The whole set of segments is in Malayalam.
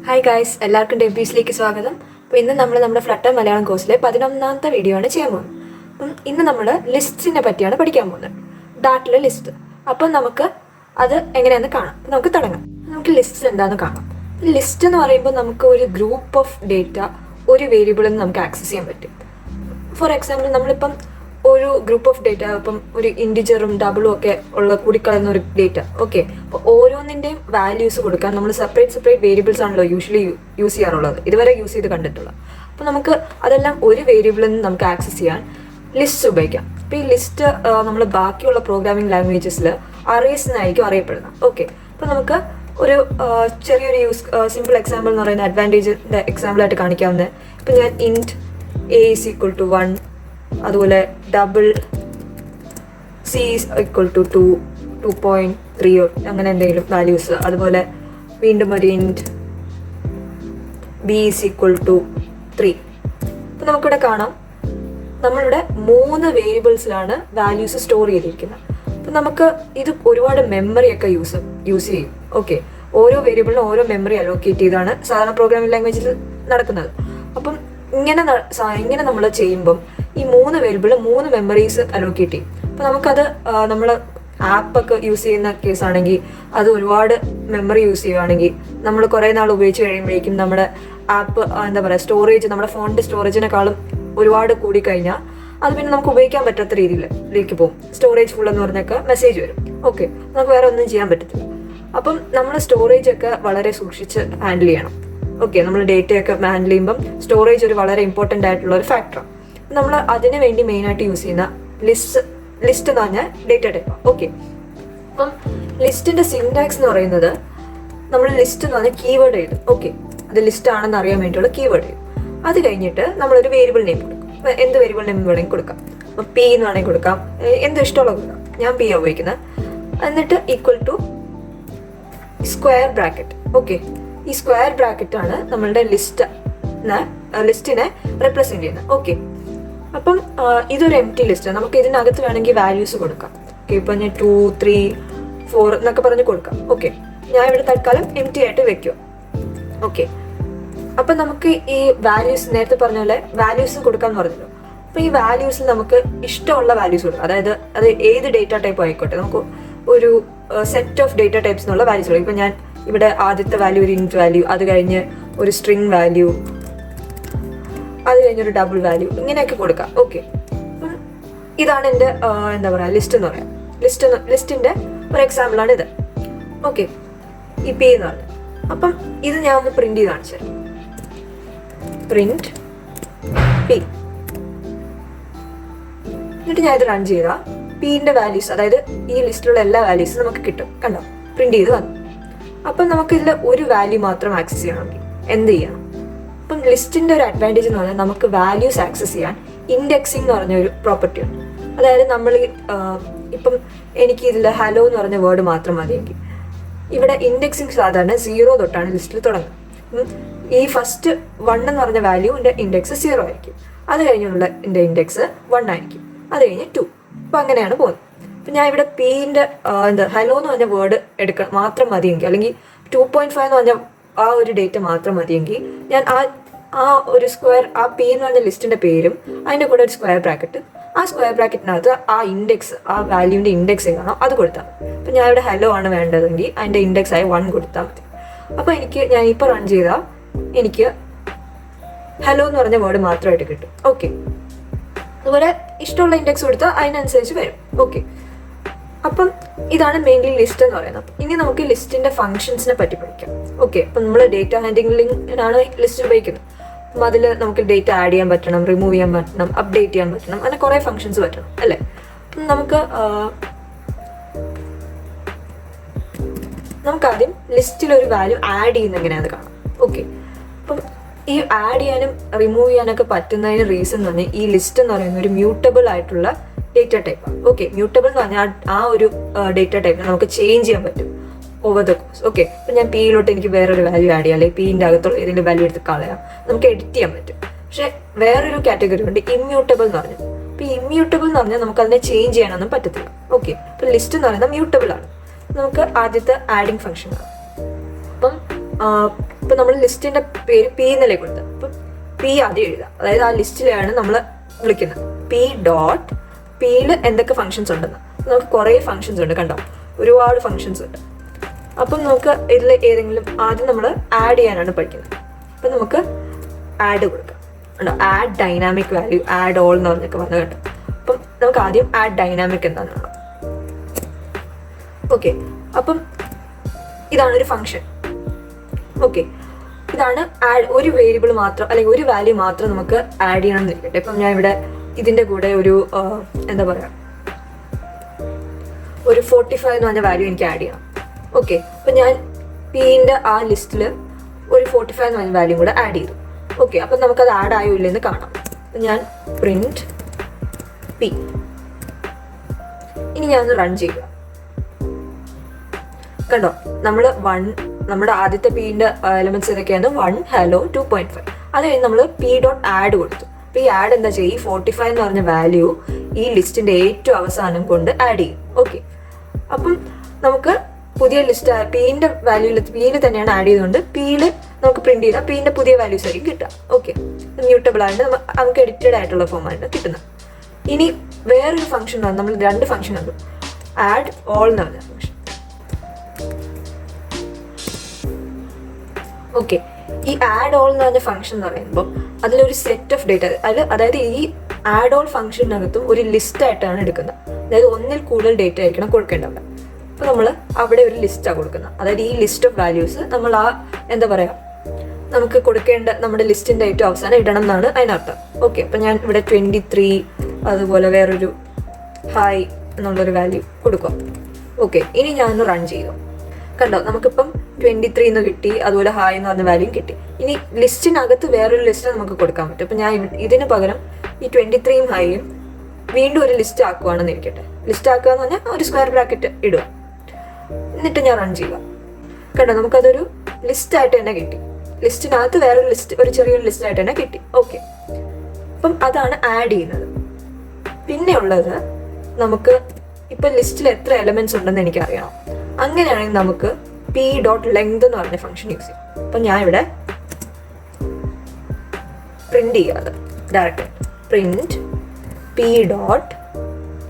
ഹായ് ഗായ്സ്, എല്ലാവർക്കും ഡെബ്യൂസിലേക്ക് സ്വാഗതം. അപ്പോൾ ഇന്ന് നമ്മൾ നമ്മുടെ ഫ്ലട്ടർ മലയാളം കോഴ്സിലെ 11ാമത്തെ വീഡിയോ ആണ് ചെയ്യാൻ പോകുന്നത്. അപ്പം ഇന്ന് നമ്മൾ ലിസ്റ്റിനെ പറ്റിയാണ് പഠിക്കാൻ പോകുന്നത്, ഡാറ്റയിലെ ലിസ്റ്റ്. അപ്പം നമുക്ക് അത് എങ്ങനെയാണെന്ന് കാണാം. അപ്പം നമുക്ക് തുടങ്ങാം. നമുക്ക് ലിസ്റ്റ് എന്താണെന്ന് കാണാം. ലിസ്റ്റ് എന്ന് പറയുമ്പോൾ നമുക്ക് ഒരു ഗ്രൂപ്പ് ഓഫ് ഡേറ്റ ഒരു വേരിയബിളിൽ നിന്ന് നമുക്ക് ആക്സസ് ചെയ്യാൻ പറ്റും. ഫോർ എക്സാമ്പിൾ, നമ്മളിപ്പം ഒരു ഗ്രൂപ്പ് ഓഫ് ഡേറ്റ, ഇപ്പം ഒരു ഇൻഡിജറും ഡബിളും ഒക്കെ ഉള്ള കൂടിക്കളയുന്ന ഒരു ഡേറ്റ. ഓക്കെ, അപ്പോൾ ഓരോന്നിൻ്റെയും വാല്യൂസ് കൊടുക്കാൻ നമ്മൾ സെപ്പറേറ്റ് വേരിയബിൾസ് ആണല്ലോ യൂഷ്വലി യൂസ് ചെയ്യാറുള്ളത്, ഇതുവരെ യൂസ് ചെയ്ത് കണ്ടിട്ടുള്ളത്. അപ്പോൾ നമുക്ക് അതെല്ലാം ഒരു വേരിയബിളിൽ നിന്ന് നമുക്ക് ആക്സസ് ചെയ്യാൻ ലിസ്റ്റ് ഉപയോഗിക്കാം. അപ്പോൾ ഈ ലിസ്റ്റ് നമ്മൾ ബാക്കിയുള്ള പ്രോഗ്രാമിംഗ് ലാംഗ്വേജസിൽ അറേസ് എന്നായിരിക്കും അറിയപ്പെടുന്നത്. ഓക്കെ, അപ്പോൾ നമുക്ക് ഒരു ചെറിയൊരു സിമ്പിൾ എക്സാമ്പിൾ എന്ന് പറയുന്ന അഡ്വാൻറ്റേജിൻ്റെ എക്സാമ്പിളായിട്ട് കാണിക്കാവുന്നത്. ഇപ്പം ഞാൻ ഇൻറ്റ് a = 1, അതുപോലെ ഡബിൾ c = 2, 2.3 അങ്ങനെ എന്തെങ്കിലും വാല്യൂസ്, അതുപോലെ വീണ്ടും ഒരു ഇൻറ്റ് b = 3. അപ്പം നമുക്കിവിടെ കാണാം, നമ്മളിവിടെ 3 വേരിയബിൾസിലാണ് വാല്യൂസ് സ്റ്റോർ ചെയ്തിരിക്കുന്നത്. അപ്പം നമുക്ക് ഇത് ഒരുപാട് മെമ്മറിയൊക്കെ യൂസ് ചെയ്യും. ഓക്കെ, ഓരോ വേരിയബിളിനും ഓരോ മെമ്മറി അലോക്കേറ്റ് ചെയ്താണ് സാധാരണ പ്രോഗ്രാമിംഗ് ലാംഗ്വേജിൽ നടക്കുന്നത്. അപ്പം ഇങ്ങനെ നമ്മൾ ചെയ്യുമ്പം ഈ 3 വേരിയബിളിൽ 3 മെമ്മറീസ് അലോക്കേറ്റ് ചെയ്യും. അപ്പോൾ നമുക്കത് നമ്മൾ ആപ്പൊക്കെ യൂസ് ചെയ്യുന്ന കേസാണെങ്കിൽ അത് ഒരുപാട് മെമ്മറി യൂസ് ചെയ്യുകയാണെങ്കിൽ നമ്മൾ കുറേ നാൾ ഉപയോഗിച്ച് കഴിയുമ്പോഴേക്കും നമ്മുടെ ആപ്പ് എന്താ പറയുക, സ്റ്റോറേജ് നമ്മുടെ ഫോണിൻ്റെ സ്റ്റോറേജിനെക്കാളും ഒരുപാട് കൂടിക്കഴിഞ്ഞാൽ അത് പിന്നെ നമുക്ക് ഉപയോഗിക്കാൻ പറ്റാത്ത രീതിയിലേക്ക് പോകും. സ്റ്റോറേജ് ഫുൾ എന്ന് പറഞ്ഞൊക്കെ മെസ്സേജ് വരും. ഓക്കെ, നമുക്ക് വേറെ ഒന്നും ചെയ്യാൻ പറ്റത്തില്ല. അപ്പം നമ്മൾ സ്റ്റോറേജ് ഒക്കെ വളരെ സൂക്ഷിച്ച് ഹാൻഡിൽ ചെയ്യണം. ഓക്കെ, നമ്മൾ ഡേറ്റയൊക്കെ ഹാൻഡിൽ ചെയ്യുമ്പം സ്റ്റോറേജ് ഒരു വളരെ ഇമ്പോർട്ടൻ്റ് ആയിട്ടുള്ള ഒരു ഫാക്ടറാണ്. നമ്മൾ അതിന് വേണ്ടി മെയിനായിട്ട് യൂസ് ചെയ്യുന്ന ലിസ്റ്റ് എന്ന് പറഞ്ഞാൽ ഡേറ്റ ടൈപ്പ്. ഓക്കെ, അപ്പം ലിസ്റ്റിൻ്റെ സിൻടാക്സ് എന്ന് പറയുന്നത്, നമ്മൾ ലിസ്റ്റ് എന്ന് പറഞ്ഞാൽ കീവേഡ് എഴുതും. ഓക്കെ, അത് ലിസ്റ്റ് ആണെന്ന് അറിയാൻ വേണ്ടിയുള്ള കീവേഡ് എഴുതും. അത് കഴിഞ്ഞിട്ട് നമ്മളൊരു വേരിയബിൾ നെയിം കൊടുക്കും. അപ്പോൾ എന്ത് വേരിയബിൾ നെയിം വേണമെങ്കിൽ കൊടുക്കാം. അപ്പോൾ പി എന്ന് വേണമെങ്കിൽ കൊടുക്കാം, എന്ത് ഇഷ്ടമുള്ള കൊടുക്കാം. ഞാൻ പി ആണ് ഉപയോഗിക്കുന്നത്. എന്നിട്ട് = സ്ക്വയർ ബ്രാക്കറ്റ്. ഓക്കെ, ഈ സ്ക്വയർ ബ്രാക്കറ്റാണ് നമ്മളുടെ ലിസ്റ്റിനെ റെപ്രസെൻറ്റ് ചെയ്യുന്നത്. ഓക്കെ, അപ്പം ഇതൊരു എംപ്റ്റി ലിസ്റ്റ്. നമുക്ക് ഇതിനകത്ത് വേണമെങ്കിൽ വാല്യൂസ് കൊടുക്കാം. ഓക്കെ, ഇപ്പം ഞാൻ 2, 3, 4 എന്നൊക്കെ പറഞ്ഞ് കൊടുക്കാം. ഓക്കെ, ഞാൻ ഇവിടെ തൽക്കാലം എംപ്റ്റി ആയിട്ട് വെക്കുക. ഓക്കെ, അപ്പം നമുക്ക് ഈ വാല്യൂസ് നേരത്തെ പറഞ്ഞ പോലെ വാല്യൂസ് കൊടുക്കാമെന്ന് പറഞ്ഞല്ലോ. അപ്പോൾ ഈ വാല്യൂസിൽ നമുക്ക് ഇഷ്ടമുള്ള വാല്യൂസ് കൊടുക്കാം. അതായത് അത് ഏത് ഡേറ്റ ടൈപ്പ് ആയിക്കോട്ടെ, നമുക്ക് ഒരു സെറ്റ് ഓഫ് ഡേറ്റ ടൈപ്സ് എന്നുള്ള വാല്യൂസ് കൊടുക്കും. ഇപ്പം ഞാൻ ഇവിടെ ആദ്യത്തെ വാല്യൂ ഒരു ഇൻറ്റ് വാല്യൂ, അത് കഴിഞ്ഞ് ഒരു സ്ട്രിങ് വാല്യൂ, അത് കഴിഞ്ഞൊരു ഡബിൾ വാല്യൂ, ഇങ്ങനെയൊക്കെ കൊടുക്കാം. ഓക്കെ, അപ്പം ഇതാണ് എൻ്റെ എന്താ പറയുക ലിസ്റ്റ് എന്ന് പറയാം. ലിസ്റ്റിൻ്റെ ഒരു എക്സാമ്പിളാണ് ഇത്. ഓക്കെ, ഈ പി എന്ന് പറഞ്ഞത്. അപ്പം ഇത് ഞാൻ ഒന്ന് പ്രിന്റ് ചെയ്ത് കാണിച്ചു തരാം. Print P. എന്നിട്ട് ഞാൻ ഇത് റൺ ചെയ്താൽ പിന്റെ വാല്യൂസ്, അതായത് ഈ ലിസ്റ്റിലുള്ള എല്ലാ വാല്യൂസും നമുക്ക് കിട്ടും. കണ്ടോ, പ്രിന്റ് ചെയ്ത് വന്നു. അപ്പം നമുക്കിതിൽ ഒരു വാല്യൂ മാത്രം ആക്സസ് ചെയ്യണമെങ്കിൽ എന്ത് ചെയ്യണം? അപ്പം ലിസ്റ്റിൻ്റെ ഒരു അഡ്വാൻറ്റേജ് എന്ന് പറഞ്ഞാൽ നമുക്ക് വാല്യൂസ് ആക്സസ് ചെയ്യാൻ ഇൻഡെക്സിംഗ് എന്ന് പറഞ്ഞ ഒരു പ്രോപ്പർട്ടി ഉണ്ട്. അതായത് നമ്മൾ ഇപ്പം എനിക്ക് ഇതിൽ ഹലോ എന്ന് പറഞ്ഞ വേർഡ് മാത്രം മതിയെങ്കിൽ ഇവിടെ ഇൻഡെക്സിംഗ് സാധാരണ 0 തൊട്ടാണ് ലിസ്റ്റിൽ തുടങ്ങുന്നത്. ഈ ഫസ്റ്റ് 1 എന്ന് പറഞ്ഞ വാല്യൂൻ്റെ ഇൻഡെക്സ് 0 ആയിരിക്കും. അത് കഴിഞ്ഞുള്ള എൻ്റെ ഇൻഡെക്സ് 1 ആയിരിക്കും. അത് കഴിഞ്ഞ് 2. അപ്പം അങ്ങനെയാണ് പോകുന്നത്. അപ്പം ഞാൻ ഇവിടെ പീൻ്റെ ഹലോ എന്ന് പറഞ്ഞ വേർഡ് മാത്രം മതിയെങ്കിൽ, അല്ലെങ്കിൽ 2.5 എന്ന് പറഞ്ഞ ആ ഒരു ഡേറ്റ മാത്രം മതിയെങ്കിൽ ഞാൻ ആ ഒരു സ്ക്വയർ, ആ പി എന്ന് പറഞ്ഞ ലിസ്റ്റിൻ്റെ പേരും അതിൻ്റെ കൂടെ ഒരു സ്ക്വയർ ബ്രാക്കറ്റ്, ആ സ്ക്വയർ ബ്രാക്കറ്റിനകത്ത് ആ ഇൻഡെക്സ്, ആ വാല്യൂവിൻ്റെ ഇൻഡെക്സ് ഏതാണോ അത് കൊടുത്താൽ മതി. അപ്പം ഞാൻ ഇവിടെ ഹലോ ആണ് വേണ്ടതെങ്കിൽ അതിൻ്റെ ഇൻഡെക്സ് ആയി 1 കൊടുത്താൽ മതി. അപ്പോൾ ഞാൻ ഇപ്പോൾ റൺ ചെയ്താൽ എനിക്ക് ഹലോ എന്ന് പറഞ്ഞ വേർഡ് മാത്രമായിട്ട് കിട്ടും. ഓക്കെ, അതുപോലെ ഇഷ്ടമുള്ള ഇൻഡെക്സ് കൊടുത്താൽ അതിനനുസരിച്ച് വരും. ഓക്കെ, അപ്പം ഇതാണ് മെയിൻലി ലിസ്റ്റ് എന്ന് പറയുന്നത്. ഇനി നമുക്ക് ലിസ്റ്റിൻ്റെ ഫംഗ്ഷൻസിനെ പറ്റി പഠിക്കാം. ഓക്കെ, അപ്പം നമ്മൾ ഡേറ്റ ഹാൻഡ്ലിങ്ങിനാണ് ലിസ്റ്റ് ഉപയോഗിക്കുന്നത്. അപ്പം അതിൽ നമുക്ക് ഡേറ്റ ആഡ് ചെയ്യാൻ പറ്റണം, റിമൂവ് ചെയ്യാൻ പറ്റണം, അപ്ഡേറ്റ് ചെയ്യാൻ പറ്റണം, അങ്ങനെ കുറേ ഫംഗ്ഷൻസ് പറ്റണം അല്ലേ. നമുക്കാദ്യം ലിസ്റ്റിലൊരു വാല്യൂ ആഡ് ചെയ്യുന്ന എങ്ങനെയാണെന്ന് കാണാം. ഓക്കെ, അപ്പം ഈ ആഡ് ചെയ്യാനും റിമൂവ് ചെയ്യാനൊക്കെ പറ്റുന്നതിന് റീസൺ എന്ന് പറഞ്ഞാൽ ഈ ലിസ്റ്റ് എന്ന് പറയുന്ന ഒരു മ്യൂട്ടബിൾ ആയിട്ടുള്ള ഡേറ്റ ടൈപ്പാണ്. ഓക്കെ, മ്യൂട്ടബിൾ എന്ന് പറഞ്ഞാൽ ആ ഒരു ഡേറ്റ ടൈപ്പിനെ നമുക്ക് ചേഞ്ച് ചെയ്യാൻ പറ്റും ഓവർ ദ കോഴ്സ്. ഓക്കെ, അപ്പം ഞാൻ പിയിലോട്ട് എനിക്ക് വേറൊരു വാല്യൂ ആഡ് ചെയ്യാം, അല്ലെങ്കിൽ പിൻ്റെ അകത്തുള്ള ഏതെങ്കിലും വാല്യൂ എടുത്ത് കളയാം, നമുക്ക് എഡിറ്റ് ചെയ്യാൻ പറ്റും. പക്ഷേ വേറൊരു കാറ്റഗറി ഉണ്ട്, ഇമ്മ്യൂട്ടബിൾ എന്ന് പറഞ്ഞാൽ. അപ്പോൾ ഈ ഇമ്മ്യൂട്ടബിൾ എന്ന് പറഞ്ഞാൽ നമുക്ക് അതിനെ ചേഞ്ച് ചെയ്യാനൊന്നും പറ്റത്തില്ല. ഓക്കെ, അപ്പോൾ ലിസ്റ്റ് എന്ന് പറയുന്നത് മ്യൂട്ടബിൾ ആണ്. നമുക്ക് ആദ്യത്തെ ആഡിങ് ഫംഗ്ഷൻ ആണ്. അപ്പം അപ്പോൾ നമ്മൾ ലിസ്റ്റിൻ്റെ പേര് പി എന്നല്ലേ കൊടുത്തത്. അപ്പം പി ആദ്യം എഴുതാം, അതായത് ആ ലിസ്റ്റിലാണ് നമ്മൾ വിളിക്കുന്നത്. പി ഡോട്ട് പിയിൽ എന്തൊക്കെ ഫങ്ഷൻസ് ഉണ്ടെന്ന്. നമുക്ക് കുറേ ഫങ്ഷൻസ് ഉണ്ട്, കണ്ടോ, ഒരുപാട് ഫങ്ഷൻസ് ഉണ്ട്. അപ്പം നമുക്ക് ഇതിൽ ഏതെങ്കിലും ആദ്യം നമ്മൾ ആഡ് ചെയ്യാനാണ് പഠിക്കുന്നത്. അപ്പം നമുക്ക് ആഡ് കൊടുക്കാം, ഉണ്ടോ, add dynamic value, add all എന്ന് പറഞ്ഞൊക്കെ വന്നു കേട്ടോ. അപ്പം നമുക്ക് ആദ്യം ആഡ് ഡൈനാമിക് എന്താണെന്ന് കാണാം. ഓക്കെ, അപ്പം ഇതാണൊരു ഫങ്ഷൻ. ഓക്കെ, ഇതാണ് ആഡ്. ഒരു വേരിയബിൾ മാത്രം അല്ലെങ്കിൽ ഒരു വാല്യൂ മാത്രം നമുക്ക് ആഡ് ചെയ്യണം എന്നിരിക്കട്ടെ. ഇപ്പം ഞാൻ ഇവിടെ ഇതിൻ്റെ കൂടെ ഒരു എന്താ പറയുക, ഒരു 45 എന്ന് പറഞ്ഞ വാല്യൂ എനിക്ക് ആഡ് ചെയ്യണം. ഓക്കെ, അപ്പം ഞാൻ പിൻ്റെ ആ ലിസ്റ്റിൽ ഒരു 45 എന്ന് പറഞ്ഞ വാല്യൂ കൂടെ ആഡ് ചെയ്തു. ഓക്കെ, അപ്പം നമുക്കത് ആഡ് ആയോ ഇല്ലെന്ന് കാണാം. അപ്പം ഞാൻ പ്രിന്റ് പി. ഇനി ഞാൻ ഒന്ന് റൺ ചെയ്യുക. കണ്ടോ, നമ്മൾ നമ്മുടെ ആദ്യത്തെ പിൻ്റെ എലമെന്റ്സ് ഏതൊക്കെയാണ്? 1 ഹലോ 2.5. അത് കഴിഞ്ഞ് നമ്മൾ പി ഡോട്ട് ആഡ് കൊടുത്തു. അപ്പോൾ ഈ ആഡ് എന്താ ചെയ്യുക, ഈ 45 എന്ന് പറഞ്ഞ വാല്യൂ ഈ ലിസ്റ്റിൻ്റെ ഏറ്റവും അവസാനം കൊണ്ട് ആഡ് ചെയ്യും. ഓക്കെ, അപ്പം നമുക്ക് പുതിയ ലിസ്റ്റ് പിൻ്റെ വാല്യൂയിൽ പിയിൽ തന്നെയാണ് ആഡ് ചെയ്തുകൊണ്ട് പിയിൽ നമുക്ക് പ്രിന്റ് ചെയ്താൽ പിൻ്റെ പുതിയ വാല്യൂസ് ആയിരിക്കും കിട്ടുക. ഓക്കെ, മ്യൂട്ടബിൾ ആയിട്ട് നമുക്ക് എഡിറ്റഡ് ആയിട്ടുള്ള ഫോമാണ് കിട്ടുന്നത്. ഇനി വേറൊരു ഫംഗ്ഷൻ ആണ്, നമ്മൾ 2 ഫംഗ്ഷൻ ഉണ്ട്. ആഡ് ഓൾ എന്ന് പറഞ്ഞ ഫംഗ്ഷൻ. ഓക്കെ, ഈ ആഡ് ഓൾ എന്ന് പറഞ്ഞ ഫംഗ്ഷൻ എന്ന് പറയുമ്പോൾ അതിലൊരു സെറ്റ് ഓഫ് ഡേറ്റ, അതായത് ഈ ആഡ് ഓൾ ഫംഗ്ഷനകത്തും ഒരു ലിസ്റ്റ് ആയിട്ടാണ് എടുക്കുന്നത്. അതായത് ഒന്നിൽ കൂടുതൽ ഡേറ്റ ആയിരിക്കണം കൊടുക്കേണ്ടത്. അപ്പോൾ നമ്മൾ അവിടെ ഒരു ലിസ്റ്റാണ് കൊടുക്കുന്നത്. അതായത് ഈ ലിസ്റ്റ് ഓഫ് വാല്യൂസ് നമ്മൾ ആ എന്താ പറയുക, നമുക്ക് കൊടുക്കേണ്ട നമ്മുടെ ലിസ്റ്റിൻ്റെ ഏറ്റവും അവസാനം ഇടണം എന്നാണ് അതിനർത്ഥം. ഓക്കെ, അപ്പം ഞാൻ ഇവിടെ 23 അതുപോലെ വേറൊരു ഹായ് എന്നുള്ളൊരു വാല്യൂ കൊടുക്കുക. ഓക്കെ, ഇനി ഞാനൊന്ന് റൺ ചെയ്തു. കണ്ടോ, നമുക്കിപ്പം 23 എന്ന് കിട്ടി, അതുപോലെ ഹായ് എന്ന് പറഞ്ഞ വാല്യൂ കിട്ടി. ഇനി ലിസ്റ്റിനകത്ത് വേറൊരു ലിസ്റ്റ് നമുക്ക് കൊടുക്കാൻ പറ്റും. അപ്പം ഞാൻ ഇതിന് പകരം ഈ 23യും ഹായും വീണ്ടും ഒരു ലിസ്റ്റ് ആക്കുകയാണെന്ന് ഇരിക്കട്ടെ. ലിസ്റ്റ് ആക്കുക എന്ന് പറഞ്ഞാൽ ഒരു സ്ക്വയർ ബ്രാക്കറ്റ് ഇടുക, എന്നിട്ട് ഞാൻ റൺ ചെയ്യുക. കണ്ടോ, നമുക്കതൊരു ലിസ്റ്റായിട്ട് തന്നെ കിട്ടി. ലിസ്റ്റിനകത്ത് വേറൊരു ലിസ്റ്റ്, ഒരു ചെറിയൊരു ലിസ്റ്റായിട്ട് തന്നെ കിട്ടി. ഓക്കെ, അപ്പം അതാണ് ആഡ് ചെയ്യുന്നത്. പിന്നെ ഉള്ളത്, നമുക്ക് ഇപ്പം ലിസ്റ്റിൽ എത്ര എലമെന്റ്സ് ഉണ്ടെന്ന് എനിക്കറിയണം. അങ്ങനെയാണെങ്കിൽ നമുക്ക് പി ഡോട്ട് ലെങ്ത് എന്ന് പറഞ്ഞ ഫംഗ്ഷൻ യൂസ് ചെയ്യും. അപ്പം ഞാൻ ഇവിടെ പ്രിന്റ് ചെയ്യാതെ ഡയറക്റ്റ് പ്രിന്റ് പി ഡോട്ട്,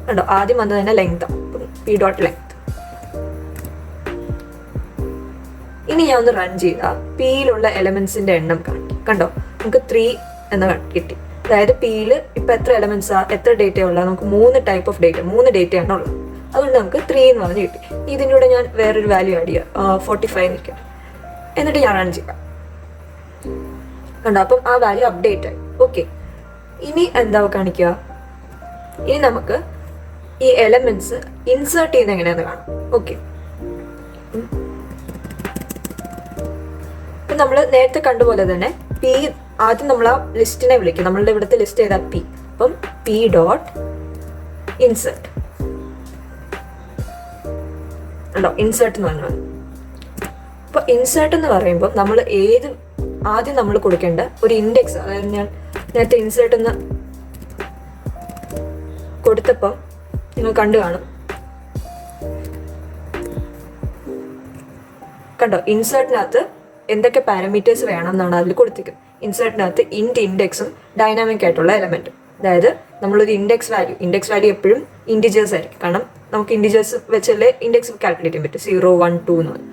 കണ്ടോ, ആദ്യം വന്നത് തന്നെ ലെങ്ത് ആണ്. P dot length. ഇനി ഞാൻ ഒന്ന് റൺ ചെയ്താൽ പിയിലുള്ള എലമെന്റ്സിന്റെ എണ്ണം കണ്ടോ, നമുക്ക് 3 എന്ന് കിട്ടി. അതായത് പിയിൽ ഇപ്പം എത്ര എലമെന്റ്സാ, എത്ര ഡേറ്റ ഉള്ളത്, നമുക്ക് 3 ടൈപ്പ് ഓഫ് ഡേറ്റ, 3 ഡേറ്റയാണ് ഉള്ളത്. അതുകൊണ്ട് നമുക്ക് 3 എന്ന് പറഞ്ഞ് കിട്ടി. ഇതിൻ്റെ കൂടെ ഞാൻ വേറൊരു വാല്യൂ ആഡ് ചെയ്യുക, 45 നിൽക്കട്ടെ. എന്നിട്ട് ഞാൻ റൺ ചെയ്യാം. കണ്ടോ, അപ്പം ആ വാല്യൂ അപ്ഡേറ്റ് ആയി. ഓക്കെ, ഇനി എന്താ കാണിക്കുക, ഇനി നമുക്ക് ഈ എലമെന്റ്സ് ഇൻസേർട്ട് ചെയ്യുന്നത് എങ്ങനെയാണെന്ന് കാണാം. ഓക്കെ, ഇപ്പം നമ്മൾ നേരത്തെ കണ്ടുപോലെ തന്നെ പി ആദ്യം നമ്മൾ ആ ലിസ്റ്റിനെ വിളിക്കും. നമ്മളുടെ ഇവിടുത്തെ ലിസ്റ്റ് ചെയ്താൽ പി. അപ്പം പി ഡോട്ട് ഇൻസേർട്ട്, ഉണ്ടോ, ഇൻസേർട്ട് എന്ന് പറഞ്ഞാൽ. അപ്പോൾ ഇൻസേർട്ട് എന്ന് പറയുമ്പോൾ നമ്മൾ ആദ്യം നമ്മൾ കൊടുക്കേണ്ട ഒരു ഇൻഡെക്സ്, അതായത് ഞാൻ നേരത്തെ ഇൻസേർട്ട് എന്ന് കൊടുത്തപ്പം നിങ്ങൾ കണ്ടു കാണും. കണ്ടോ, ഇൻസേർട്ടിനകത്ത് എന്തൊക്കെ പാരാമീറ്റേഴ്സ് വേണം എന്നാണ് അതിൽ കൊടുത്തിരിക്കുന്നത്. ഇൻസേർട്ടിനകത്ത് ഇൻഡെക്സും ഡൈനാമിക് ആയിട്ടുള്ള എലമെൻറ്റും. അതായത് നമ്മളൊരു ഇൻഡെക്സ് വാല്യൂ എപ്പോഴും ഇൻഡിജേഴ്സ് ആയിരിക്കും. കാരണം നമുക്ക് ഇൻഡിജേഴ്സ് വെച്ചല്ലേ ഇൻഡെക്സ് കാൽക്കുലേറ്റ് ചെയ്യാൻ പറ്റും, 0, 1, 2 എന്ന് പറയും.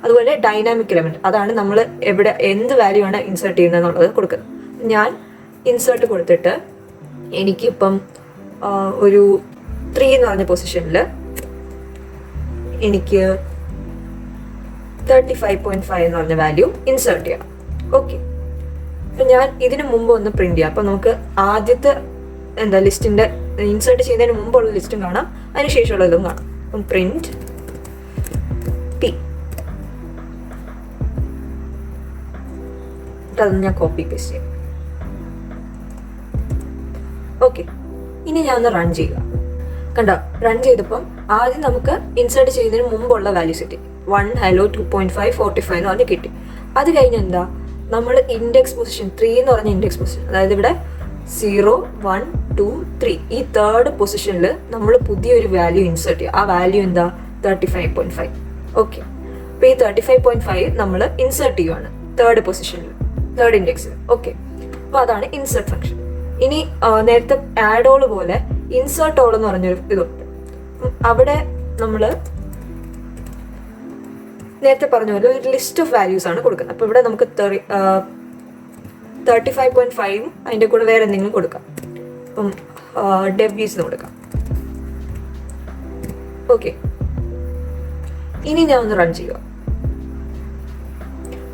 അതുപോലെ ഡൈനാമിക് എലമെൻറ്റ്, അതാണ് നമ്മൾ എവിടെ എന്ത് വാല്യൂ ആണ് ഇൻസേർട്ട് ചെയ്യുന്നത് എന്നുള്ളത് കൊടുക്കുന്നത്. ഞാൻ ഇൻസേർട്ട് കൊടുത്തിട്ട് എനിക്കിപ്പം ഒരു 3 എന്ന് പറഞ്ഞ പൊസിഷനിൽ എനിക്ക് 35.5 എന്ന് പറഞ്ഞ വാല്യൂ ഇൻസേർട്ട് ചെയ്യണം. ഓക്കെ, അപ്പം ഞാൻ ഇതിന് മുമ്പ് ഒന്ന് പ്രിന്റ് ചെയ്യാം. അപ്പം നമുക്ക് ആദ്യത്തെ ലിസ്റ്റിൻ്റെ ഇൻസേർട്ട് ചെയ്യുന്നതിന് മുമ്പുള്ള ലിസ്റ്റും കാണാം, അതിന് ശേഷമുള്ളതും കാണാം. അപ്പം പ്രിന്റ് പി, അതൊന്ന് ഞാൻ കോപ്പി പേസ്റ്റ് ചെയ്യാം. ഓക്കെ, ഇനി ഞാൻ ഒന്ന് റൺ ചെയ്യുക. കണ്ടോ, റൺ ചെയ്തപ്പം ആദ്യം നമുക്ക് ഇൻസേർട്ട് ചെയ്യുന്നതിന് മുമ്പുള്ള വാല്യൂസ് കിട്ടി. 1 ഹലോ 2.5 45 എന്ന് പറഞ്ഞ് കിട്ടി. അത് കഴിഞ്ഞ് എന്താ, നമ്മൾ ഇൻഡെക്സ് പൊസിഷൻ 3 എന്ന് പറഞ്ഞ ഇൻഡെക്സ് പൊസിഷൻ, അതായത് ഇവിടെ 0, 1, 2, 3 ഈ 3rd പൊസിഷനിൽ നമ്മൾ പുതിയൊരു വാല്യൂ ഇൻസേർട്ട് ചെയ്യുക. ആ വാല്യൂ എന്താ, 35.5. ഓക്കെ, അപ്പോൾ ഈ 35.5 നമ്മൾ ഇൻസേർട്ട് ചെയ്യുവാണ്. തേർഡ് പൊസിഷനിൽ, തേർഡ് ഇൻഡെക്സിൽ. ഓക്കെ, അപ്പോൾ അതാണ് ഇൻസേർട്ട് ഫംഗ്ഷൻ. ഇനി നേരത്തെ ആഡ് ഓൾ പോലെ ഇൻസേർട്ട് ഓൾ എന്ന് പറഞ്ഞൊരു ഇതുണ്ട്. അവിടെ നമ്മൾ നേരത്തെ പറഞ്ഞ പോലെ ഒരു ലിസ്റ്റ് ഓഫ് വാല്യൂസ് ആണ് കൊടുക്കുന്നത്. അപ്പോൾ ഇവിടെ നമുക്ക് 35.5 അതിൻ്റെ കൂടെ വേറെ എന്തെങ്കിലും കൊടുക്കാം. അപ്പം ഡെബീസ് കൊടുക്കാം. ഓക്കെ, ഇനി ഞാൻ ഒന്ന് റൺ ചെയ്യുക.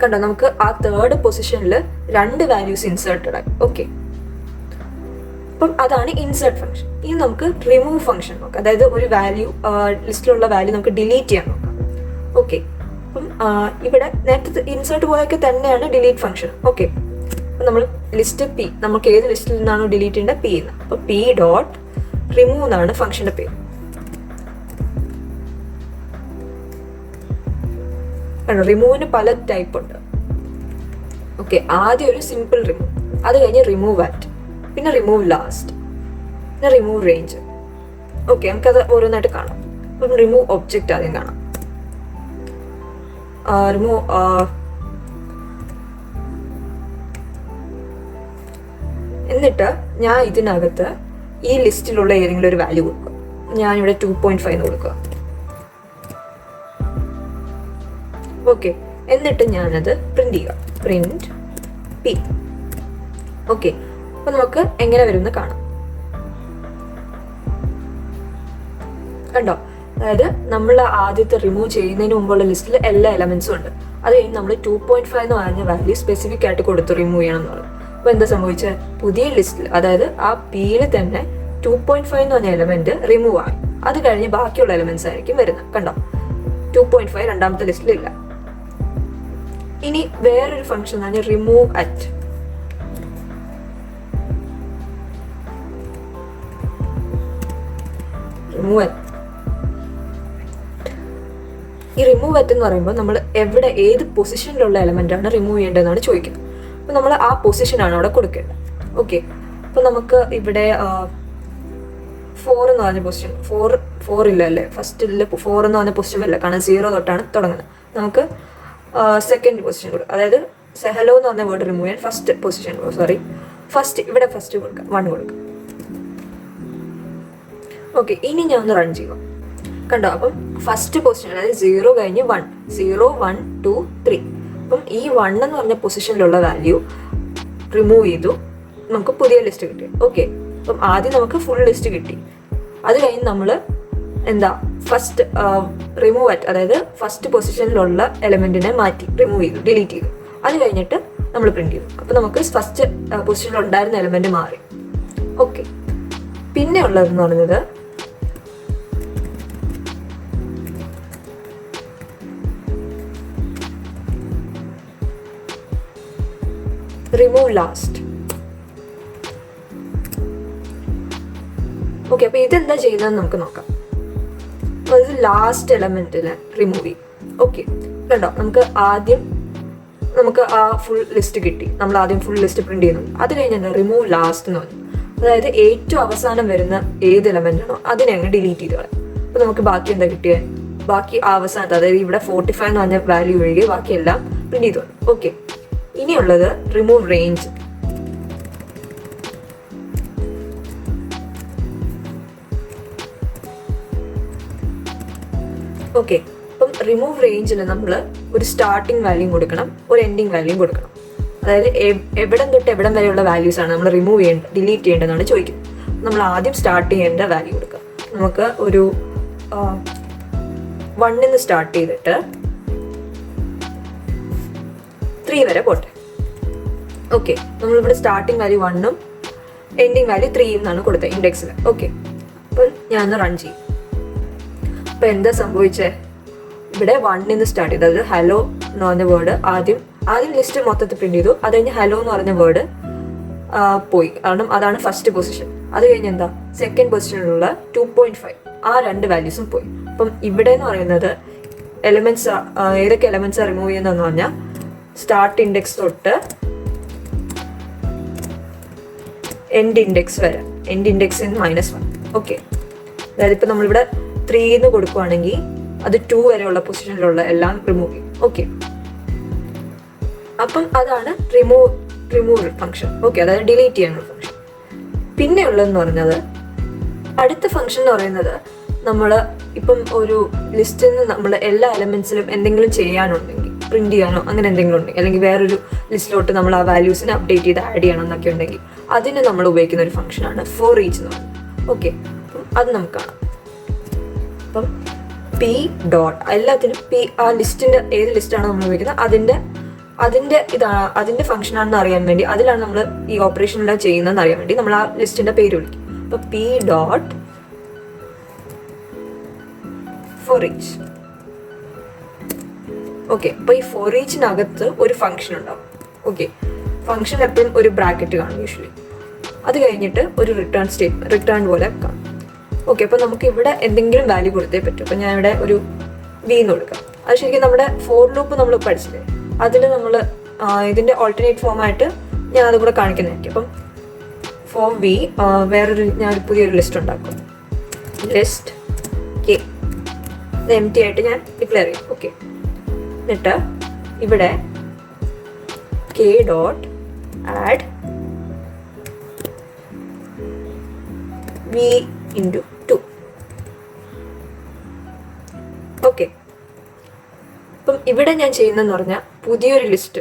കണ്ടോ, നമുക്ക് ആ തേർഡ് പൊസിഷനിൽ 2 വാല്യൂസ് ഇൻസേർട്ടഡ് ആയി. ഓക്കെ, അപ്പം അതാണ് ഇൻസേർട്ട് ഫംഗ്ഷൻ. ഇനി നമുക്ക് റിമൂവ് ഫംഗ്ഷൻ നോക്കാം. അതായത് ഒരു വാല്യൂ, ലിസ്റ്റിലുള്ള വാല്യൂ നമുക്ക് ഡിലീറ്റ് ചെയ്യാൻ നോക്കാം. ഓക്കെ, അപ്പം ഇവിടെ നേരത്തെ ഇൻസേർട്ട് പോയൊക്കെ തന്നെയാണ് ഡിലീറ്റ് ഫംഗ്ഷൻ. ഓക്കെ, അപ്പം നമ്മൾ ലിസ്റ്റ് പി, നമുക്ക് ഏത് ലിസ്റ്റിൽ നിന്നാണോ ഡിലീറ്റ് ചെയ്യേണ്ടത് പി എന്ന്. അപ്പോൾ പി ഡോട്ട് റിമൂവ് എന്നാണ് ഫംഗ്ഷന്റെ പേര്. റിമൂവിന് പല ടൈപ്പ് ഉണ്ട്. ഓക്കെ, ആദ്യം ഒരു സിമ്പിൾ റിമൂവ്, അത് കഴിഞ്ഞ് റിമൂവ് അറ്റ്, പിന്നെ റിമൂവ് ലാസ്റ്റ്, പിന്നെ റിമൂവ് റേഞ്ച്. ഓക്കെ, നമുക്കത് ഓരോന്നായിട്ട് കാണാം. അപ്പം റിമൂവ് ഒബ്ജക്റ്റ് ആദ്യം കാണാം. റിമൂവ് എന്നിട്ട് ഞാൻ ഇതിനകത്ത് ഈ ലിസ്റ്റിലുള്ള ഏതെങ്കിലും ഒരു വാല്യൂ കൊടുക്കുക. ഞാനിവിടെ 2.5 എന്ന് കൊടുക്കുക. ഓക്കെ, എന്നിട്ട് ഞാനത് പ്രിന്റ് ചെയ്യുക. Print P. ഓക്കെ, അപ്പൊ നമുക്ക് എങ്ങനെ വരുമെന്ന് കാണാം. കണ്ടോ, അതായത് നമ്മൾ ആദ്യത്തെ റിമൂവ് ചെയ്യുന്നതിന് മുമ്പുള്ള ലിസ്റ്റിൽ എല്ലാ എലമെന്റ്സും ഉണ്ട്. അത് കഴിഞ്ഞ് നമ്മൾ 2.5 എന്ന് പറഞ്ഞ വാല്യൂ സ്പെസിഫിക് ആയിട്ട് കൊടുത്ത് റിമൂവ് ചെയ്യണം എന്നുള്ളത്. അപ്പോൾ എന്താ സംഭവിച്ചത്, പുതിയ ലിസ്റ്റിൽ അതായത് ആ പിയിൽ തന്നെ 2.5 എന്ന് പറഞ്ഞ എലമെന്റ് റിമൂവ് ആയി. അത് കഴിഞ്ഞ് ബാക്കിയുള്ള എലമെന്റ്സ് ആയിരിക്കും വരുന്നത്. കണ്ടോ, 2.5 രണ്ടാമത്തെ ലിസ്റ്റിലില്ല. ഇനി വേറൊരു ഫംഗ്ഷൻ ആണ് റിമൂവ് അറ്റ്. ഈ റിമൂവ് അറ്റ് എന്ന് പറയുമ്പോൾ നമ്മൾ എവിടെ ഏത് പൊസിഷനിലുള്ള എലമെന്റ് ആണ് റിമൂവ് ചെയ്യേണ്ടതെന്നാണ് ചോദിക്കുന്നത്. അപ്പോൾ നമ്മൾ ആ പൊസിഷനാണ് അവിടെ കൊടുക്കേണ്ടത്. ഓക്കെ, അപ്പോൾ നമുക്ക് ഇവിടെ 4 എന്ന് പറഞ്ഞ പൊസിഷൻ, 4 ഇല്ല അല്ലേ, ഫസ്റ്റിൽ 4 എന്ന് പറഞ്ഞ പൊസിഷൻ അല്ല, കാരണം 0 തൊട്ടാണ് തുടങ്ങുന്നത്. നമുക്ക് സെക്കൻഡ് പൊസിഷൻ കൊടുക്കുക. അതായത് ഹലോ എന്ന് പറഞ്ഞ വേർഡ് റിമൂവ് ചെയ്യാൻ ഫസ്റ്റ് പൊസിഷൻ, ഇവിടെ ഫസ്റ്റ് കൊടുക്കുക, 1 കൊടുക്കുക. ഓക്കെ, ഇനി ഞാൻ ഒന്ന് റൺ ചെയ്യുക. കണ്ടോ, അപ്പം ഫസ്റ്റ് പൊസിഷൻ അതായത് 0 കഴിഞ്ഞ് 1, 0, 1, 2, 3. അപ്പം ഈ 1 എന്ന് പറഞ്ഞ പൊസിഷനിലുള്ള വാല്യൂ റിമൂവ് ചെയ്തു, നമുക്ക് പുതിയ ലിസ്റ്റ് കിട്ടി. ഓക്കെ, അപ്പം ആദ്യം നമുക്ക് ഫുൾ ലിസ്റ്റ് കിട്ടി. അത് കഴിഞ്ഞ് നമ്മൾ എന്താ ഫസ്റ്റ് റിമൂവ് അറ്റ്, അതായത് ഫസ്റ്റ് പൊസിഷനിലുള്ള എലമെന്റിനെ മാറ്റി റിമൂവ് ചെയ്തു, ഡിലീറ്റ് ചെയ്തു. അത് കഴിഞ്ഞിട്ട് നമ്മൾ പ്രിന്റ് ചെയ്തു. അപ്പം നമുക്ക് ഫസ്റ്റ് പൊസിഷനിൽ ഉണ്ടായിരുന്ന എലമെന്റ് മാറി. ഓക്കെ, പിന്നെ ഉള്ളതെന്ന് പറഞ്ഞത് റിമൂവ് ലാസ്റ്റ്. ഓക്കെ, അപ്പൊ ഇതെന്താ ചെയ്യുന്നതെന്ന് നമുക്ക് നോക്കാം. അത് ലാസ്റ്റ് എലമെന്റിനെ റിമൂവ് ചെയ്യും. ഓക്കെ, കണ്ടോ, നമുക്ക് ആ ഫുൾ ലിസ്റ്റ് കിട്ടി. നമ്മൾ ആദ്യം ഫുൾ ലിസ്റ്റ് പ്രിന്റ് ചെയ്യുന്നു. അത് കഴിഞ്ഞാൽ റിമൂവ് ലാസ്റ്റ് എന്ന് പറഞ്ഞു. അതായത് ഏറ്റവും അവസാനം വരുന്ന ഏത് എലമെന്റ് ആണോ അതിനെ അങ്ങ് ഡിലീറ്റ് ചെയ്ത് കളയാം. അപ്പൊ നമുക്ക് ബാക്കി എന്താ കിട്ടിയത്, ബാക്കി അവസാനത്തെ അതായത് ഇവിടെ 45 എന്ന് പറഞ്ഞ വാല്യൂ ഒഴികെ ബാക്കിയെല്ലാം പ്രിന്റ് ചെയ്തു. ഓക്കെ, ഇനിയുള്ളത് റിമൂവ് റേഞ്ച്. ഓക്കെ, അപ്പം റിമൂവ് റേഞ്ചിൽ നമ്മൾ ഒരു സ്റ്റാർട്ടിങ് വാല്യൂ കൊടുക്കണം, ഒരു എൻഡിങ് വാല്യൂ കൊടുക്കണം. അതായത് എവിടം തൊട്ട് എവിടം വരെയുള്ള വാല്യൂസ് ആണ് നമ്മൾ റിമൂവ് ഡിലീറ്റ് ചെയ്യേണ്ടതെന്നാണ് ചോദിക്കുന്നത്. നമ്മൾ ആദ്യം സ്റ്റാർട്ട് ചെയ്യേണ്ട വാല്യൂ കൊടുക്കുക. നമുക്ക് ഒരു 1 സ്റ്റാർട്ട് ചെയ്തിട്ട് 3 വരെ പോട്ടെ. ഓക്കെ, നമ്മളിവിടെ സ്റ്റാർട്ടിങ് വാല്യൂ 1 എൻഡിങ് വാല്യൂ 3 എന്നാണ് കൊടുത്തത് ഇൻഡെക്സിൽ. ഓക്കെ, അപ്പോൾ ഞാൻ ഒന്ന് റൺ ചെയ്യും. അപ്പോൾ എന്താ സംഭവിച്ചത്, ഇവിടെ 1 സ്റ്റാർട്ട് ചെയ്തു. അതായത് ഹലോ എന്ന് പറഞ്ഞ വേർഡ് ആദ്യം ലിസ്റ്റ് മൊത്തത്തിൽ പ്രിന്റ് ചെയ്തു. അത് കഴിഞ്ഞ് ഹലോ എന്ന് പറഞ്ഞ വേർഡ് പോയി, കാരണം അതാണ് ഫസ്റ്റ് പൊസിഷൻ. അത് കഴിഞ്ഞ് എന്താ സെക്കൻഡ് പൊസിഷനിലുള്ള 2.5 ആ 2 വാല്യൂസും പോയി. അപ്പം ഇവിടെ എന്ന് പറയുന്നത് എലമെന്റ്സ് ഏതൊക്കെ എലമെന്റ്സ് റിമൂവ് ചെയ്യുന്നതെന്ന് പറഞ്ഞാൽ സ്റ്റാർട്ട് ഇൻഡെക്സ് തൊട്ട് എൻഡ് ഇൻഡെക്സ് വരെ, എൻഡ് ഇൻഡെക്സ് -1. ഓക്കെ, അതായത് ഇപ്പം നമ്മളിവിടെ 3 കൊടുക്കുവാണെങ്കിൽ അത് 2 വരെയുള്ള പൊസിഷനിലുള്ള എല്ലാം റിമൂവ് ചെയ്യും. ഓക്കെ, അപ്പം അതാണ് റിമൂവ് ഫംഗ്ഷൻ. ഓക്കെ, അതായത് ഡിലീറ്റ് ചെയ്യാനുള്ള ഫംഗ്ഷൻ. പിന്നെ ഉള്ളതെന്ന് പറഞ്ഞത് അടുത്ത ഫംഗ്ഷൻ എന്ന് പറയുന്നത് നമ്മൾ ഇപ്പം ഒരു ലിസ്റ്റിൽ നിന്ന് നമ്മൾ എല്ലാ എലമെന്റ്സിലും എന്തെങ്കിലും ചെയ്യാനുണ്ടെങ്കിൽ, പ്രിന്റ് ചെയ്യാനോ അങ്ങനെ എന്തെങ്കിലും ഉണ്ടെങ്കിൽ, അല്ലെങ്കിൽ വേറൊരു ലിസ്റ്റിലോട്ട് നമ്മൾ ആ വാല്യൂസിനെ അപ്ഡേറ്റ് ചെയ്ത് ആഡ് ചെയ്യണം എന്നൊക്കെ ഉണ്ടെങ്കിൽ അതിന് നമ്മൾ ഉപയോഗിക്കുന്ന ഒരു ഫംഗ്ഷനാണ് ഫോർ ഈച്ച് എന്ന് പറയുന്നത്. ഓക്കെ, അപ്പം അത് നമുക്ക് കാണാം. അപ്പം പി ഡോട്ട് എല്ലാത്തിനും ആ ലിസ്റ്റിന്റെ ഏത് ലിസ്റ്റാണ് നമ്മൾ ഉപയോഗിക്കുന്നത് അതിന്റെ ഫംഗ്ഷൻ ആണെന്ന് അറിയാൻ വേണ്ടി, അതിലാണ് നമ്മൾ ഈ ഓപ്പറേഷനെല്ലാം ചെയ്യുന്നതെന്ന് അറിയാൻ വേണ്ടി നമ്മൾ ആ ലിസ്റ്റിന്റെ പേര് വിളിക്കും. അപ്പൊ P dot for each. Okay, അപ്പൊ ഈ ഫോർ ഈച്ചിനകത്ത് ഒരു ഫംഗ്ഷൻ ഉണ്ടാവും. ഓക്കെ, ഫംഗ്ഷൻ എപ്പോഴും ഒരു ബ്രാക്കറ്റ് കാണും യൂഷ്വലി. അത് കഴിഞ്ഞിട്ട് ഒരു റിട്ടേൺ പോലെ കാണും. ഓക്കെ, അപ്പൊ നമുക്ക് ഇവിടെ എന്തെങ്കിലും വാല്യൂ കൊടുത്തേ പറ്റും. അപ്പൊ ഞാൻ ഇവിടെ ഒരു വി എന്ന് കൊടുക്കാം. അത് ശരിക്കും നമ്മുടെ ഫോർ ലൂപ്പ് നമ്മൾ പഠിച്ചില്ലേ, അതിൽ നമ്മൾ ഇതിന്റെ ഓൾട്ടർനേറ്റ് ഫോം ആയിട്ട് ഞാൻ അതും കൂടെ കാണിക്കുന്നതായിരിക്കും. അപ്പം ഫോർ വി ഞാൻ പുതിയൊരു ലിസ്റ്റ് ഉണ്ടാക്കും. ലിസ്റ്റ് കെ എം ടി ആയിട്ട് ഞാൻ ഡിക്ലെയർ ചെയ്യും. ഓക്കെ, എന്നിട്ട് ഇവിടെ k dot add v into 2. Okay, അപ്പം ഇവിടെ ഞാൻ ചെയ്യുന്നതെന്ന് പറഞ്ഞാൽ പുതിയൊരു ലിസ്റ്റ്.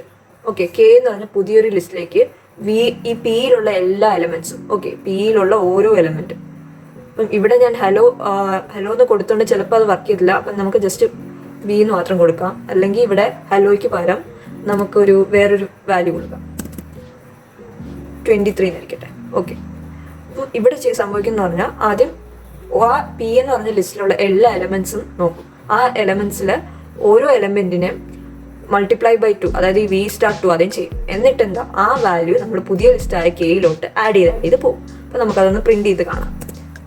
ഓക്കെ, കെ എന്ന് പറഞ്ഞാൽ പുതിയൊരു ലിസ്റ്റിലേക്ക് ഈ പിയിലുള്ള എല്ലാ എലമെന്റ്സും, ഓക്കെ, പിയിലുള്ള ഓരോ എലമെന്റും. അപ്പം ഇവിടെ ഞാൻ ഹലോ എന്ന് കൊടുത്തോണ്ട് ചിലപ്പോൾ അത് വർക്ക് ചെയ്തില്ല. അപ്പം നമുക്ക് ജസ്റ്റ് വി എന്ന് മാത്രം കൊടുക്കാം. അല്ലെങ്കിൽ ഇവിടെ ഹലോയ്ക്ക് പകരം നമുക്കൊരു വേറൊരു വാല്യൂ കൊടുക്കാം, 23 എന്നിരിക്കട്ടെ. ഓക്കെ, അപ്പം ഇവിടെ സംഭവിക്കുന്ന പറഞ്ഞാൽ ആദ്യം ആ പി എന്ന് പറഞ്ഞ ലിസ്റ്റിലുള്ള എല്ലാ എലമെന്റ്സും നോക്കും. ആ എലമെന്റ്സിൽ ഓരോ എലമെന്റിനെ മൾട്ടിപ്ലൈ ബൈ 2, അതായത് ഈ വി സ്റ്റാർ 2 അതും ചെയ്യും. എന്നിട്ട് എന്താ, ആ വാല്യൂ നമ്മൾ പുതിയ ലിസ്റ്റായ കെയിലോട്ട് ആഡ് ചെയ്ത് പോകും. അപ്പം നമുക്കതൊന്ന് പ്രിന്റ് ചെയ്ത് കാണാം.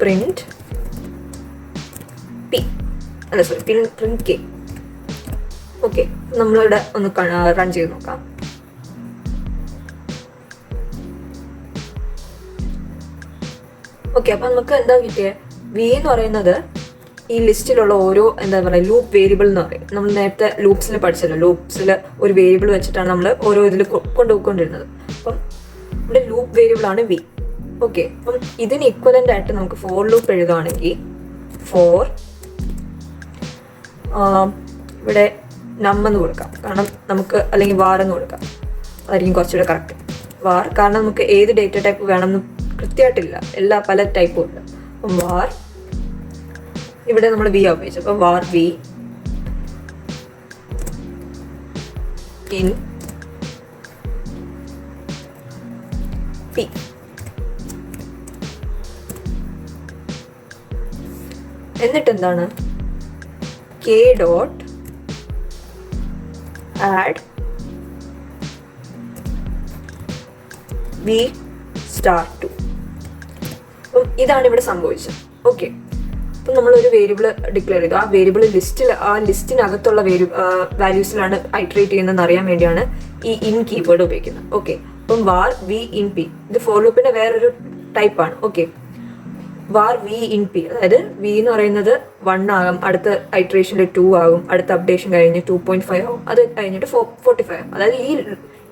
Print K. ഓക്കെ, നമ്മളിവിടെ ഒന്ന് റൺ ചെയ്ത് നോക്കാം. ഓക്കെ, അപ്പൊ നമുക്ക് എന്താ കിട്ടിയത്, വി എന്ന് പറയുന്നത് ഈ ലിസ്റ്റിലുള്ള ഓരോ എന്താ പറയുക ലൂപ്പ് വേരിയബിൾ എന്ന് പറയും. നമ്മൾ നേരത്തെ ലൂപ്സിൽ പഠിച്ചല്ലോ, ലൂപ്സിൽ ഒരു വേരിയബിൾ വെച്ചിട്ടാണ് നമ്മൾ ഓരോ ഇതിൽ കൊണ്ടുപോയിക്കൊണ്ടിരുന്നത്. അപ്പം ഇവിടെ ലൂപ്പ് വേരിയബിൾ ആണ് വി. ഓക്കെ, അപ്പം ഇതിന് ഇക്വലന്റ് ആയിട്ട് നമുക്ക് ഫോർ ലൂപ്പ് എഴുതുകയാണെങ്കിൽ ഫോർ ഇവിടെ എന്ന് കൊടുക്കാം, കാരണം നമുക്ക്, അല്ലെങ്കിൽ വാർ എന്ന് കൊടുക്കാം, അതായിരിക്കും കുറച്ചുകൂടെ കറക്റ്റ്. വാർ, കാരണം നമുക്ക് ഏത് ഡേറ്റ ടൈപ്പ് വേണമെന്ന് കൃത്യമായിട്ടില്ല, പല ടൈപ്പും ഉണ്ട്. അപ്പം വാർ, ഇവിടെ നമ്മൾ വി ഉപയോഗിച്ചു. അപ്പം വാർ വി ഇൻ പി. എന്നിട്ട് എന്താണ്, k dot add v star 2. അപ്പം ഇതാണ് ഇവിടെ സംഭവിച്ചത്. ഓക്കെ, അപ്പം നമ്മളൊരു വേരിയബിൾ ഡിക്ലെയർ ചെയ്തു. ആ വേരിയബിൾ ലിസ്റ്റിനകത്തുള്ള വാല്യൂസിലാണ് ഐട്രേറ്റ് ചെയ്യുന്നതെന്ന് അറിയാൻ വേണ്ടിയാണ് ഈ ഇൻ കീവേഡ് ഉപയോഗിക്കുന്നത്. ഓക്കെ, അപ്പം വാർ വി ഇൻ പി, ഇത് ഫോർ ലൂപ്പിന്റെ വേറൊരു ടൈപ്പാണ്. Okay, var v in p, അതായത് വി എന്ന് പറയുന്നത് 1 ആകും, അടുത്ത ഐട്രേഷനിൽ 2 ആകും, അടുത്ത അപ്ഡേഷൻ കഴിഞ്ഞ് 2.5 ആകും, അത് കഴിഞ്ഞിട്ട് 45 ആകും. അതായത്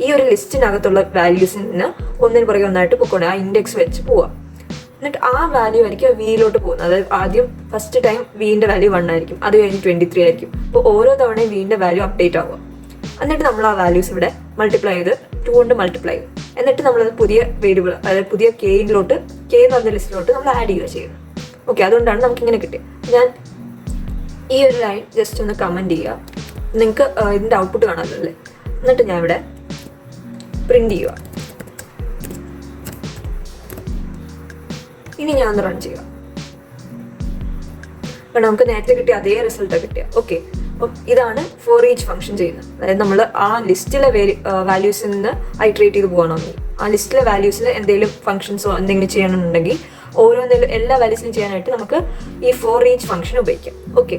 ഈ ഒരു ലിസ്റ്റിനകത്തുള്ള വാല്യൂസിൽ നിന്ന് ഒന്നിന് പുറകെ ഒന്നായിട്ട് പൊക്കോണം, ആ ഇൻഡെക്സ് വെച്ച് പോവാം. എന്നിട്ട് ആ വാല്യൂ ആയിരിക്കും വിയിലോട്ട് പോകുന്നത്. അതായത് ആദ്യം ഫസ്റ്റ് ടൈം വിന്റെ വാല്യൂ 1 ആയിരിക്കും, അത് കഴിഞ്ഞ് 23 ആയിരിക്കും. അപ്പോൾ ഓരോ തവണയും വിന്റെ വാല്യൂ അപ്ഡേറ്റ് ആവുക. എന്നിട്ട് നമ്മൾ ആ വാല്യൂസ് ഇവിടെ മൾട്ടിപ്ലൈ ചെയ്ത് 2 കൊണ്ട് മൾട്ടിപ്ലൈ ചെയ്യും. എന്നിട്ട് നമ്മളത് പുതിയ വേരിയബിൾ, അതായത് പുതിയ കെ എന്ന് പറഞ്ഞ ലിസ്റ്റിലോട്ട് നമ്മൾ ആഡ് ചെയ്യുക ചെയ്യുന്നത്. ഓക്കെ, അതുകൊണ്ടാണ് നമുക്ക് ഇങ്ങനെ കിട്ടിയത്. ഞാൻ ഈ ഒരു ലൈൻ ജസ്റ്റ് ഒന്ന് കമന്റ് ചെയ്യുക, നിങ്ങൾക്ക് ഇതിന്റെ ഔട്ട്പുട്ട് കാണാമല്ലോ അല്ലേ. എന്നിട്ട് ഞാൻ ഇവിടെ പ്രിന്റ് ചെയ്യുക. ഇനി ഞാൻ ഒന്ന് റൺ ചെയ്യുക. കാരണം നമുക്ക് നേരത്തെ കിട്ടിയ അതേ റിസൾട്ട് കിട്ടിയ. ഓക്കെ, അപ്പം ഇതാണ് ഫോർ ഈച്ച് ഫംഗ്ഷൻ ചെയ്യുന്നത്. അതായത് നമ്മൾ ആ ലിസ്റ്റിലെ വാല്യൂസിൽ നിന്ന് ഐട്രേറ്റ് ചെയ്ത് പോകണമെങ്കിൽ, ആ ലിസ്റ്റിലെ വാല്യൂസിൽ എന്തെങ്കിലും ഫംഗ്ഷൻസോ എന്തെങ്കിലും ചെയ്യണമെന്നുണ്ടെങ്കിൽ ഓരോന്നിലും എല്ലാ വാല്യൂസിലും ചെയ്യാനായിട്ട് നമുക്ക് ഈ ഫോർ ഈച്ച് ഫംഗ്ഷൻ ഉപയോഗിക്കാം. ഓക്കെ,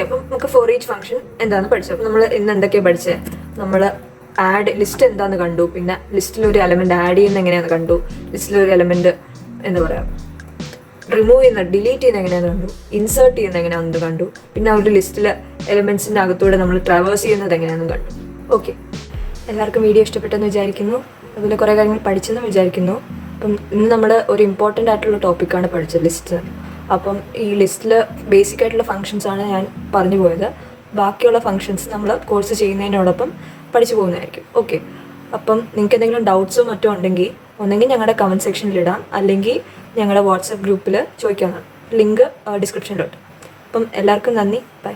അപ്പം നമുക്ക് ഫോർ ഈച്ച് ഫംഗ്ഷൻ എന്താണെന്ന് പഠിച്ചു. അപ്പം നമ്മൾ ഇന്ന് എന്തൊക്കെയാണ് പഠിച്ചത്, നമ്മൾ ലിസ്റ്റ് എന്താന്ന് കണ്ടു, പിന്നെ ലിസ്റ്റിൽ ഒരു എലമെന്റ് ആഡ് ചെയ്യുന്ന എങ്ങനെയാന്ന് കണ്ടു, ലിസ്റ്റിൽ ഒരു എലമെന്റ് എന്താ പറയാ റിമൂവ് ചെയ്യുന്ന ഡിലീറ്റ് ചെയ്യുന്ന എങ്ങനെയാണെന്ന് കണ്ടു, ഇൻസേർട്ട് ചെയ്യുന്ന എങ്ങനെയാണെന്ന് കണ്ടു, പിന്നെ ആ ഒരു ലിസ്റ്റിലെ എലിമെൻസിൻ്റെ അകത്തൂടെ നമ്മൾ ട്രാവേഴ്സ് ചെയ്യുന്നത് എങ്ങനെയാണെന്ന് കണ്ടു. ഓക്കെ, എല്ലാവർക്കും വീഡിയോ ഇഷ്ടപ്പെട്ടെന്ന് വിചാരിക്കുന്നു. അതുപോലെ കുറേ കാര്യങ്ങൾ പഠിച്ചെന്ന് വിചാരിക്കുന്നു. അപ്പം ഇന്ന് നമ്മൾ ഒരു ഇമ്പോർട്ടൻ്റ് ആയിട്ടുള്ള ടോപ്പിക്കാണ് പഠിച്ചത്, ലിസ്റ്റ്. അപ്പം ഈ ലിസ്റ്റിൽ ബേസിക് ആയിട്ടുള്ള ഫങ്ഷൻസാണ് ഞാൻ പറഞ്ഞു പോയത്. ബാക്കിയുള്ള ഫങ്ഷൻസ് നമ്മൾ കോഴ്സ് ചെയ്യുന്നതിനോടൊപ്പം പഠിച്ചു പോകുന്നതായിരിക്കും. ഓക്കെ, അപ്പം നിങ്ങൾക്ക് എന്തെങ്കിലും ഡൗട്ട്സോ മറ്റോ ഉണ്ടെങ്കിൽ ഒന്നെങ്കിൽ ഞങ്ങളുടെ കമൻറ്റ് സെക്ഷനിലിടാം, അല്ലെങ്കിൽ ഞങ്ങളുടെ വാട്സപ്പ് ഗ്രൂപ്പിൽ ചോദിക്കാവുന്നതാണ്. ലിങ്ക് ഡിസ്ക്രിപ്ഷനിലോട്ട്. അപ്പം എല്ലാവർക്കും നന്ദി, ബൈ.